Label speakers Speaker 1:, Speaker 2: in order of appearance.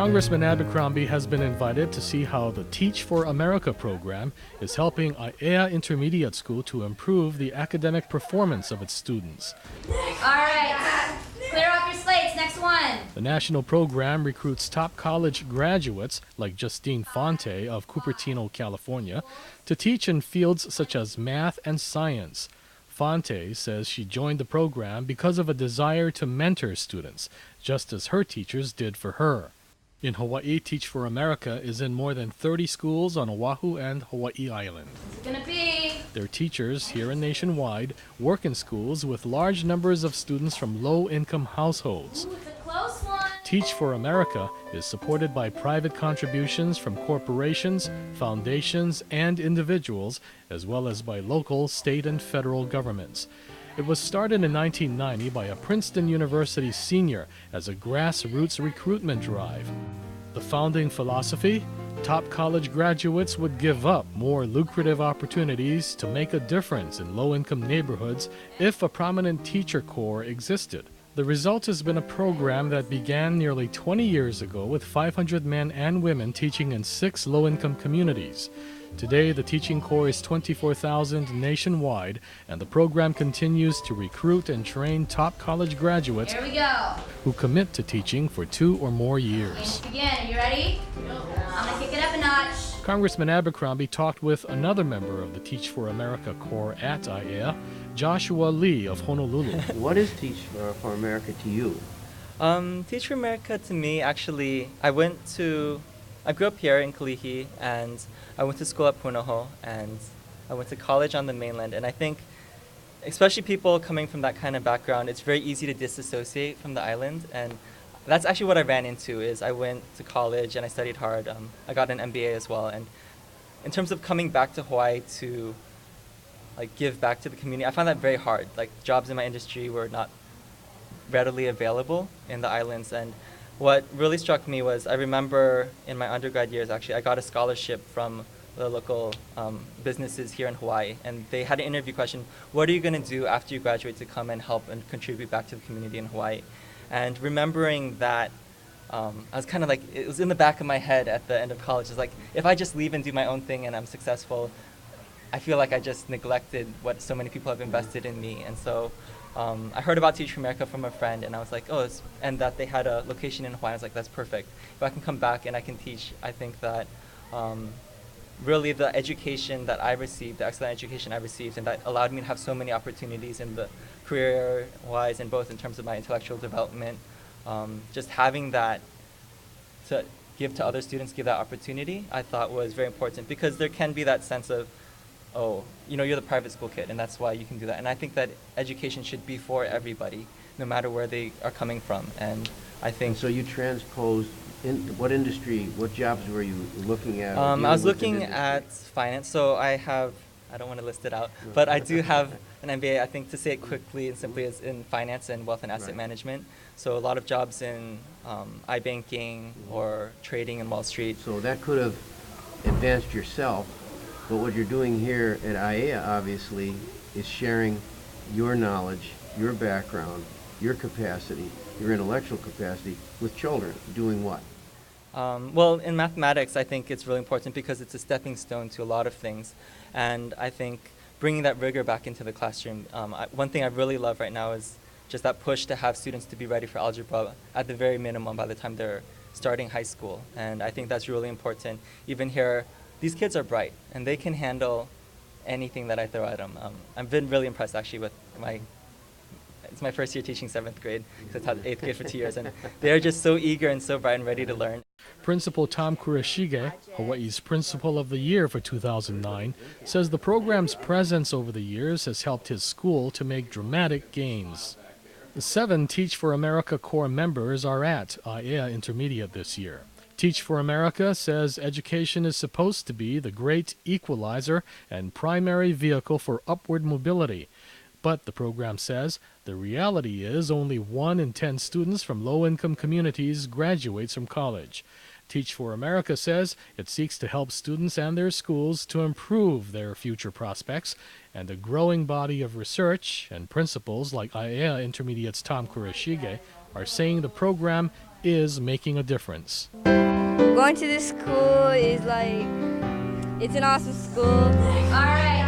Speaker 1: Congressman Abercrombie has been invited to see how the Teach for America program is helping IAEA Intermediate School to improve the academic performance of its students.
Speaker 2: All right, clear off your slates. Next one.
Speaker 1: The national program recruits top college graduates like Justine Fonte of Cupertino, California, to teach in fields such as math and science. Fonte says she joined the program because of a desire to mentor students, just as her teachers did for her. In Hawaii, Teach for America is in more than 30 schools on Oahu and Hawaii Island.
Speaker 2: What's it gonna be?
Speaker 1: Their teachers, here and nationwide, work in schools with large numbers of students from low-income households.
Speaker 2: Ooh, it's a close one.
Speaker 1: Teach for America is supported by private contributions from corporations, foundations, and individuals, as well as by local, state, and federal governments. It was started in 1990 by a Princeton University senior as a grassroots recruitment drive. The founding philosophy? Top college graduates would give up more lucrative opportunities to make a difference in low-income neighborhoods if a prominent teacher corps existed. The result has been a program that began nearly 20 years ago with 500 men and women teaching in 6 low-income communities. Today, the teaching corps is 24,000 nationwide, and the program continues to recruit and train top college graduates
Speaker 2: Here we go.
Speaker 1: who commit to teaching for 2 or more years.
Speaker 2: Let's begin. Are you ready? I'm gonna kick it up a notch.
Speaker 1: Congressman Abercrombie talked with another member of the Teach for America Corps at IAEA, Joshua Lee of Honolulu.
Speaker 3: What is Teach for America to you?
Speaker 4: Teach for America to me, actually, I grew up here in Kalihi, and I went to school at Punahou, and I went to college on the mainland, and I think, especially people coming from that kind of background, it's very easy to disassociate from the island, and that's actually what I ran into. Is I went to college and I studied hard. I got an MBA as well, and in terms of coming back to Hawaii to give back to the community, I found that very hard. Jobs in my industry were not readily available in the islands, and what really struck me was I remember in my undergrad years, actually, I got a scholarship from the local businesses here in Hawaii, and they had an interview question: what are you going to do after you graduate to come and help and contribute back to the community in Hawaii? And remembering that, I was kind of it was in the back of my head at the end of college. It's like, if I just leave and do my own thing and I'm successful, I feel like I just neglected what so many people have invested in me. And so I heard about Teach for America from a friend, and I was like, and that they had a location in Hawaii. I was like, that's perfect. If I can come back and I can teach, I think that really the education that I received, the excellent education I received, and that allowed me to have so many opportunities in the career-wise and both in terms of my intellectual development, just having that to give to other students, give that opportunity, I thought was very important, because there can be that sense of, you're the private school kid, and that's why you can do that. And I think that education should be for everybody, no matter where they are coming from. And I think...
Speaker 3: So you transposed, in what industry, what jobs were you looking at?
Speaker 4: I was looking at finance, so I don't want to list it out, but I do have an MBA, I think, to say it quickly and simply, is in finance and wealth and asset management. So a lot of jobs in iBanking or trading in Wall Street.
Speaker 3: So that could have advanced yourself. But what you're doing here at IAEA, obviously, is sharing your knowledge, your background, your capacity, your intellectual capacity with children. Doing what?
Speaker 4: Well, in mathematics, I think it's really important because it's a stepping stone to a lot of things. And I think bringing that rigor back into the classroom, one thing I really love right now is just that push to have students to be ready for algebra at the very minimum by the time they're starting high school. And I think that's really important. Even here, these kids are bright, and they can handle anything that I throw at them. I've been really impressed, actually, with it's my first year teaching 7th grade, because I taught 8th grade for 2 years, and they're just so eager and so bright and ready to learn.
Speaker 1: Principal Tom Kurashige, Hawaii's Principal of the Year for 2009, says the program's presence over the years has helped his school to make dramatic gains. The 7 Teach for America Corps members are at IAEA Intermediate this year. Teach for America says education is supposed to be the great equalizer and primary vehicle for upward mobility. But the program says the reality is only 1 in 10 students from low-income communities graduates from college. Teach for America says it seeks to help students and their schools to improve their future prospects, and a growing body of research and principals like IAEA Intermediate's Tom Kurashige are saying the program is making a difference.
Speaker 5: Going to this school is like, it's an awesome school.
Speaker 2: All right.